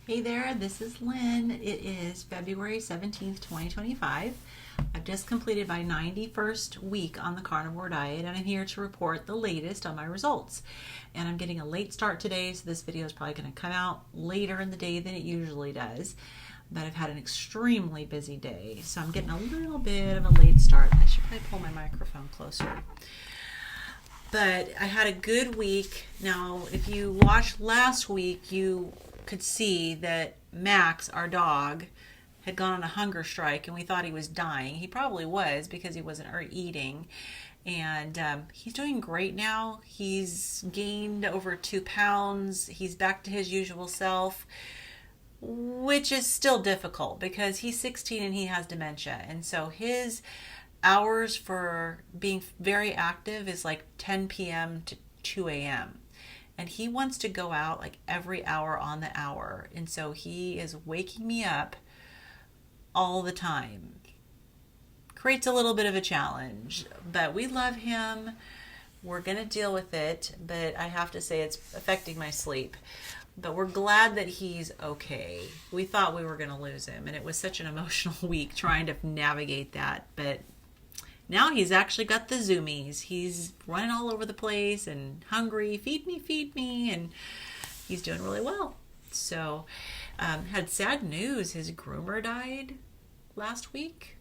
Hey there, this is Lynn. It is February 17th, 2025. I've just completed my 91st week on the carnivore diet, and I'm here to report the latest on my results. And I'm getting a late start today, so this video is probably going to come out later in the day than it usually does. But I've had an extremely busy day, so I'm getting a little bit of a late start. I should probably pull my microphone closer. But I had a good week. Now, if you watched last week, you could see that Max, our dog, had gone on a hunger strike, and we thought he was dying. He probably was because he wasn't eating. And he's doing great now. He's gained over 2 pounds. He's back to his usual self, which is still difficult because he's 16 and he has dementia. And so his hours for being very active is like 10 p.m. to 2 a.m. And he wants to go out like every hour on the hour. And so he is waking me up all the time. Creates a little bit of a challenge, but we love him. We're going to deal with it, but I have to say it's affecting my sleep. But we're glad that he's okay. We thought we were going to lose him, and it was such an emotional week trying to navigate that. But now he's actually got the zoomies. He's running all over the place and hungry, feed me, and he's doing really well. So, had sad news. His groomer died last week,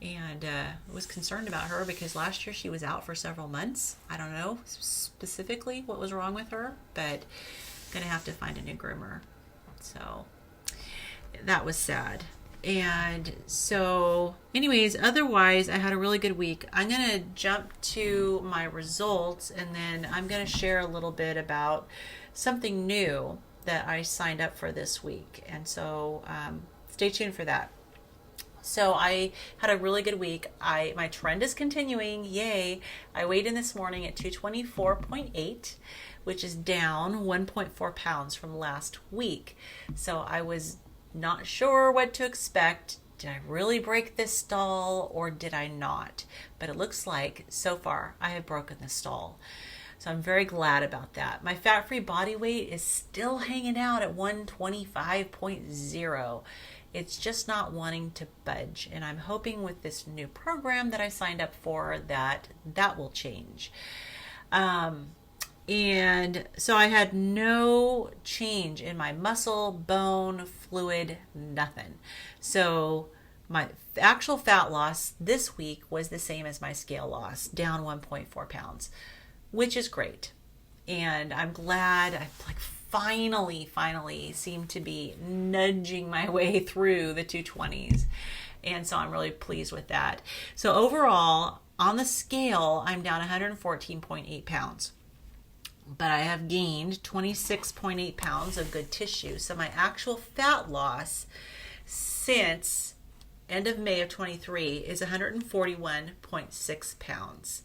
and was concerned about her because last year she was out for several months. I don't know specifically what was wrong with her, but gonna have to find a new groomer. So that was sad. And so anyways, otherwise I had a really good week. I'm gonna jump to my results, and then I'm gonna share a little bit about something new that I signed up for this week. And so stay tuned for that. So I had a really good week. My trend is continuing. Yay. I weighed in this morning at 224.8, which is down 1.4 pounds from last week. So I was not sure what to expect. Did I really break this stall or did I not? But it looks like so far I have broken the stall. So I'm very glad about that. My fat-free body weight is still hanging out at 125.0. It's just not wanting to budge. And I'm hoping with this new program that I signed up for that will change. And so I had no change in my muscle, bone, fluid, nothing. So my actual fat loss this week was the same as my scale loss, down 1.4 pounds, which is great. And I'm glad I finally seem to be nudging my way through the 220s. And so I'm really pleased with that. So overall, on the scale, I'm down 114.8 pounds. But I have gained 26.8 pounds of good tissue. So my actual fat loss since end of May of 23 is 141.6 pounds.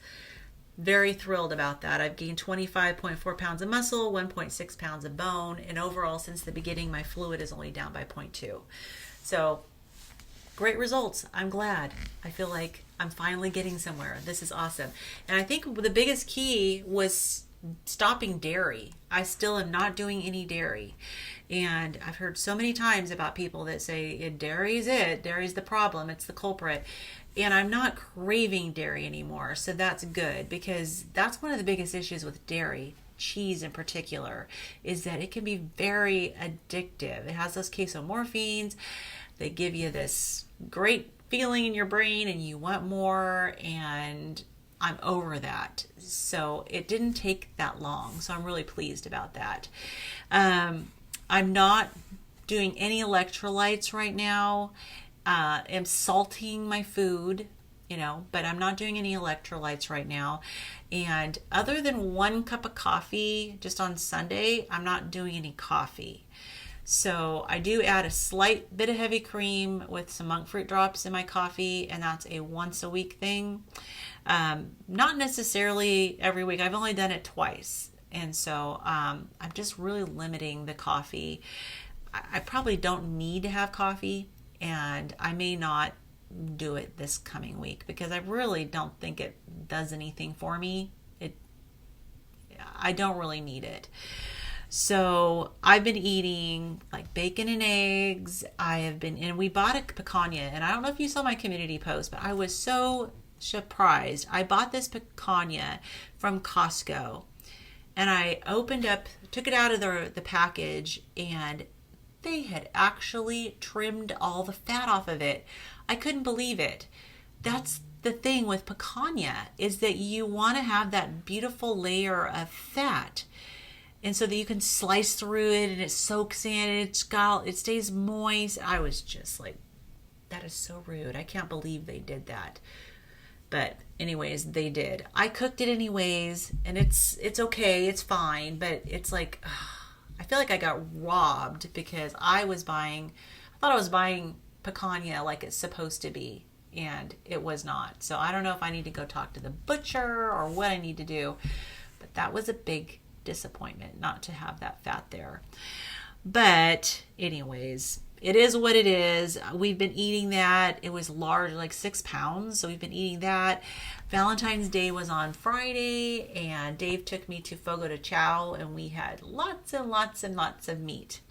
Very thrilled about that. I've gained 25.4 pounds of muscle, 1.6 pounds of bone, and overall since the beginning my fluid is only down by 0.2. So great results. I'm glad. I feel like I'm finally getting somewhere. This is awesome. And I think the biggest key was stopping dairy. I still am not doing any dairy. And I've heard so many times about people that say dairy's the problem, it's the culprit. And I'm not craving dairy anymore. So that's good, because that's one of the biggest issues with dairy, cheese in particular, is that it can be very addictive. It has those casomorphines. They give you this great feeling in your brain and you want more, and I'm over that. So it didn't take that long. So I'm really pleased about that. I'm not doing any electrolytes right now. I'm salting my food, but I'm not doing any electrolytes right now. And other than 1 cup of coffee just on Sunday, I'm not doing any coffee. So I do add a slight bit of heavy cream with some monk fruit drops in my coffee, and that's a once a week thing. Not necessarily every week. I've only done it twice. And so I'm just really limiting the coffee. I probably don't need to have coffee, and I may not do it this coming week because I really don't think it does anything for me. I don't really need it. So I've been eating like bacon and eggs. And we bought a picanha, and I don't know if you saw my community post, but I was so surprised. I bought this picanha from Costco, and I took it out of the package, and they had actually trimmed all the fat off of it. I couldn't believe it. That's the thing with picanha, is that you want to have that beautiful layer of fat. And so that you can slice through it and it soaks in, it stays moist. I was just like, that is so rude. I can't believe they did that. But anyways, they did. I cooked it anyways, and it's okay, it's fine, but it's like, I feel like I got robbed because I thought I was buying picanha like it's supposed to be, and it was not. So I don't know if I need to go talk to the butcher or what I need to do, but that was a big disappointment not to have that fat there. But anyways, it is what it is. We've been eating that. It was large, like 6 pounds. So we've been eating that. Valentine's Day was on Friday, and Dave took me to Fogo de Chao, and we had lots and lots and lots of meat.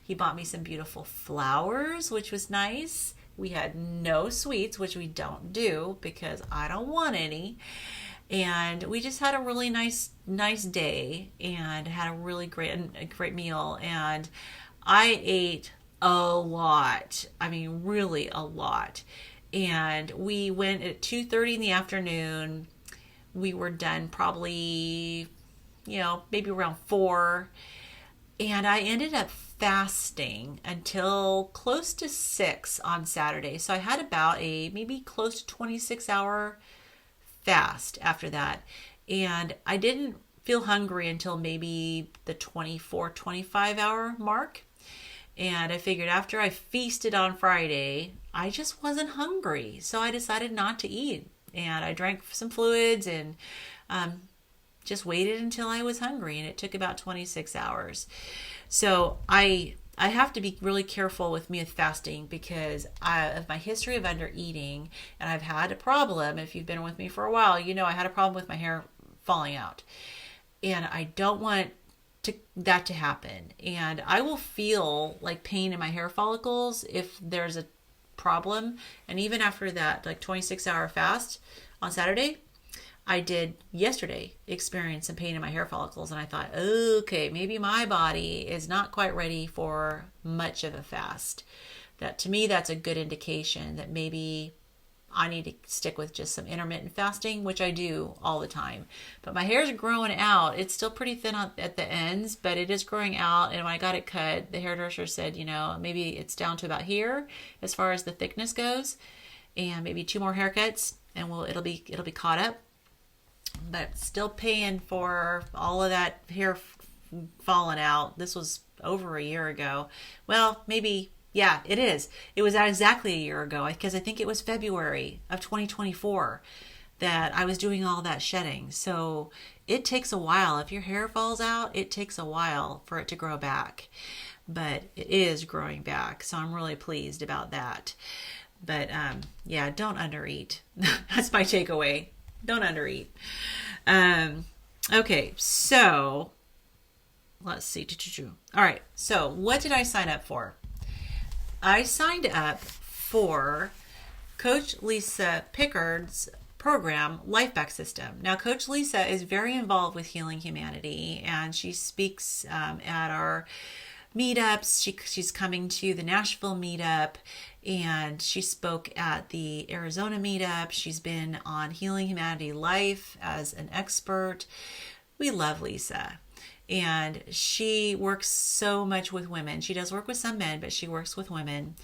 He bought me some beautiful flowers, which was nice. We had no sweets, which we don't do because I don't want any. And we just had a really nice day and had a really great meal. And I ate a lot. I mean, really a lot. And we went at 2:30 in the afternoon. We were done probably, maybe around 4. And I ended up fasting until close to 6 on Saturday. So I had about a maybe close to 26-hour fast after that. And I didn't feel hungry until maybe the 24-25 hour mark. And I figured after I feasted on Friday, I just wasn't hungry. So I decided not to eat. And I drank some fluids and just waited until I was hungry. And it took about 26 hours. So I have to be really careful with me with fasting because of my history of undereating. And I've had a problem. If you've been with me for a while, I had a problem with my hair falling out. And I don't want that to happen. And I will feel like pain in my hair follicles if there's a problem. And even after that, like 26-hour fast on Saturday, I did yesterday experience some pain in my hair follicles. And I thought, okay, maybe my body is not quite ready for much of a fast. That to me, that's a good indication that maybe I need to stick with just some intermittent fasting, which I do all the time. But my hair is growing out. It's still pretty thin at the ends, but it is growing out. And when I got it cut, the hairdresser said, maybe it's down to about here as far as the thickness goes, and maybe 2 more haircuts, and it'll be caught up. But still paying for all of that hair falling out. This was over a year ago. Well, maybe. Yeah, it is. It was exactly a year ago because I think it was February of 2024 that I was doing all that shedding. So it takes a while. If your hair falls out, it takes a while for it to grow back. But it is growing back. So I'm really pleased about that. But don't undereat. That's my takeaway. Don't undereat. Okay, so let's see. All right, so what did I sign up for? I signed up for Coach Lisa Pickard's program, Life Back System. Now, Coach Lisa is very involved with Healing Humanity, and she speaks at our meetups. She's coming to the Nashville meetup, and she spoke at the Arizona meetup. She's been on Healing Humanity Life as an expert. We love Lisa. And she works so much with women. She does work with some men, but she works with women.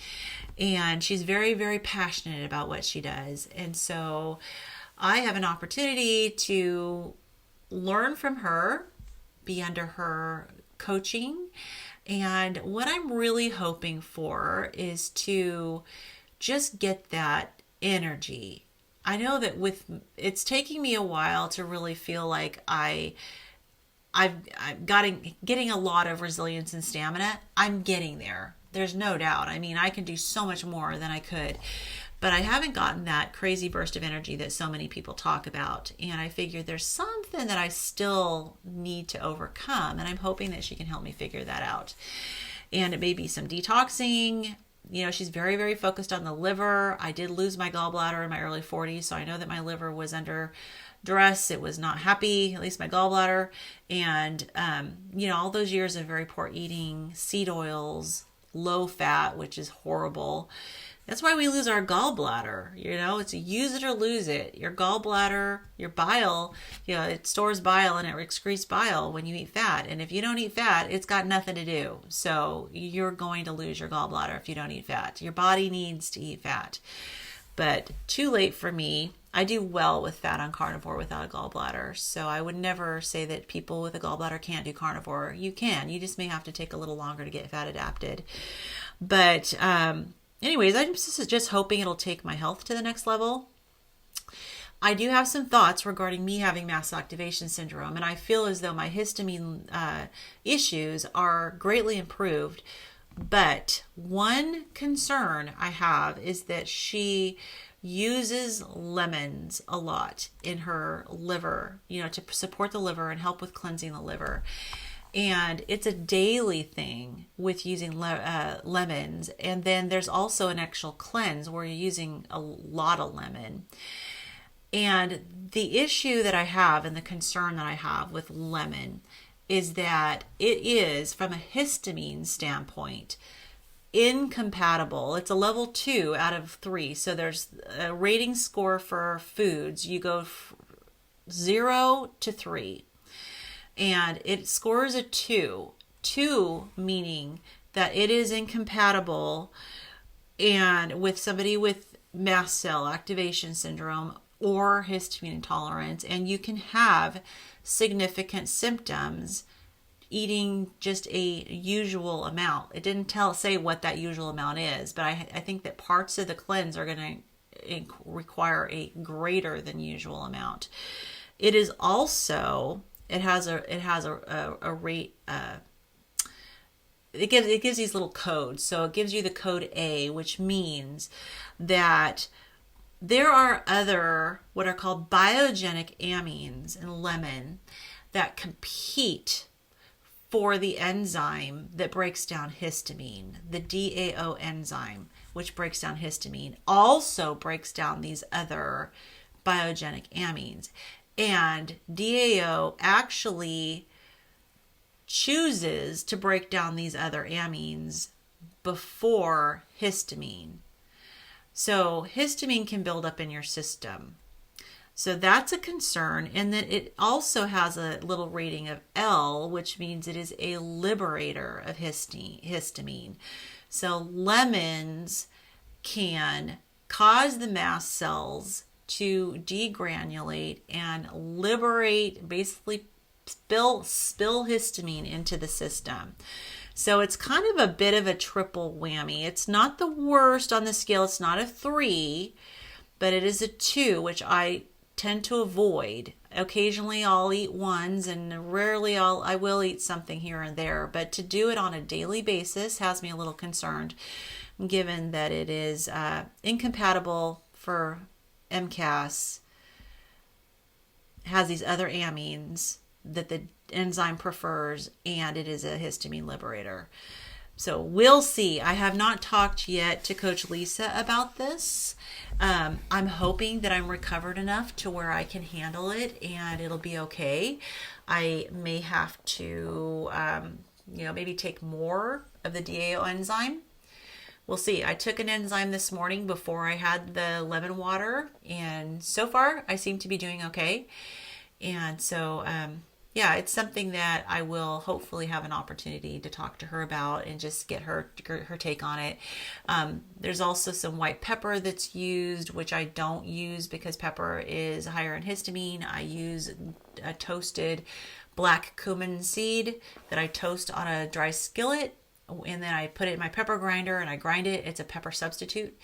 And she's very, very passionate about what she does. And so I have an opportunity to learn from her, be under her coaching. And what I'm really hoping for is to just get that energy. I know that it's taking me a while to really feel like I'm getting a lot of resilience and stamina. I'm getting there. There's no doubt. I mean, I can do so much more than I could. but I haven't gotten that crazy burst of energy that so many people talk about. And I figured there's something that I still need to overcome, and I'm hoping that she can help me figure that out. And it may be some detoxing. You know, she's very, very focused on the liver. I did lose my gallbladder in my early 40s, so I know that my liver was under duress. It was not happy, at least my gallbladder. And, you know, all those years of very poor eating, seed oils, low fat, which is horrible. That's why we lose our gallbladder. You know, it's a use it or lose it. Your gallbladder, your bile, you know, it stores bile and it excretes bile when you eat fat. And if you don't eat fat, it's got nothing to do. So you're going to lose your gallbladder if you don't eat fat. Your body needs to eat fat. But too late for me. I do well with fat on carnivore without a gallbladder. So I would never say that people with a gallbladder can't do carnivore. You can. You just may have to take a little longer to get fat adapted. But anyways, I'm just hoping it'll take my health to the next level. I do have some thoughts regarding me having Mast Cell Activation Syndrome, and I feel as though my histamine issues are greatly improved. But one concern I have is that she uses lemons a lot in her liver, you know, to support the liver and help with cleansing the liver. And it's a daily thing with using lemons. And then there's also an actual cleanse where you're using a lot of lemon. And the issue that I have and the concern that I have with lemon is that it is, from a histamine standpoint, incompatible. It's a level 2 out of 3. So there's a rating score for foods. You go 0 to 3. And it scores a 2. 2 meaning that it is incompatible and with somebody with Mast Cell Activation Syndrome or histamine intolerance, and you can have significant symptoms eating just a usual amount. It didn't say what that usual amount is, but I think that parts of the cleanse are going to require a greater than usual amount. It is also, it has a rate. It gives these little codes. So it gives you the code A, which means that there are other what are called biogenic amines in lemon that compete for the enzyme that breaks down histamine. The DAO enzyme, which breaks down histamine, also breaks down these other biogenic amines. And DAO actually chooses to break down these other amines before histamine. So histamine can build up in your system. So that's a concern. And then it also has a little rating of L, which means it is a liberator of histamine. So lemons can cause the mast cells to degranulate and liberate, basically spill histamine into the system. So it's kind of a bit of a triple whammy. It's not the worst on the scale. It's not a 3, but it is a 2, which I tend to avoid. Occasionally I'll eat ones, and rarely I will eat something here and there. But to do it on a daily basis has me a little concerned, given that it is incompatible for MCAS, has these other amines that the enzyme prefers, and it is a histamine liberator. So we'll see. I have not talked yet to Coach Lisa about this. I'm hoping that I'm recovered enough to where I can handle it and it'll be okay. I may have to, maybe take more of the DAO enzyme. We'll see. I took an enzyme this morning before I had the lemon water, and so far I seem to be doing okay. And so, it's something that I will hopefully have an opportunity to talk to her about and just get her take on it. There's also some white pepper that's used, which I don't use because pepper is higher in histamine. I use a toasted black cumin seed that I toast on a dry skillet, and then I put it in my pepper grinder and I grind it. It's a pepper substitute,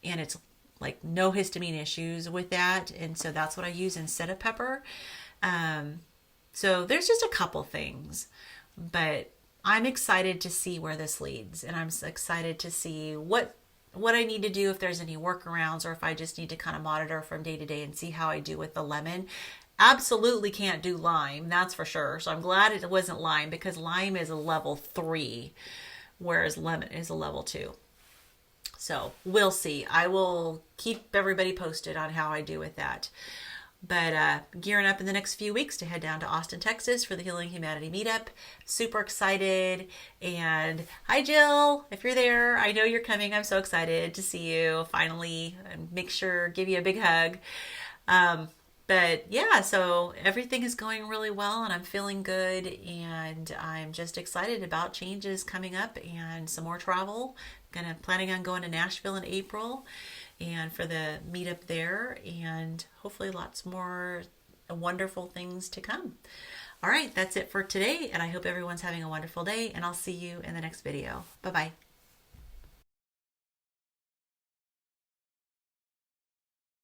and it's like no histamine issues with that. And so that's what I use instead of pepper. So there's just a couple things, but I'm excited to see where this leads, and I'm excited to see what what I need to do, if there's any workarounds, or if I just need to kind of monitor from day to day and see how I do with the lemon. Absolutely can't do lime, that's for sure. So I'm glad it wasn't lime, because lime is a level 3, whereas lemon is a level 2. So we'll see. I will keep everybody posted on how I do with that. But gearing up in the next few weeks to head down to Austin, Texas for the Healing Humanity meetup. Super excited. And hi, Jill. If you're there, I know you're coming. I'm so excited to see you finally, and make sure, give you a big hug. But yeah, so everything is going really well, and I'm feeling good, and I'm just excited about changes coming up and some more travel. Planning on going to Nashville in April, and for the meetup there, and hopefully lots more wonderful things to come. All right, that's it for today, and I hope everyone's having a wonderful day, and I'll see you in the next video. Bye-bye.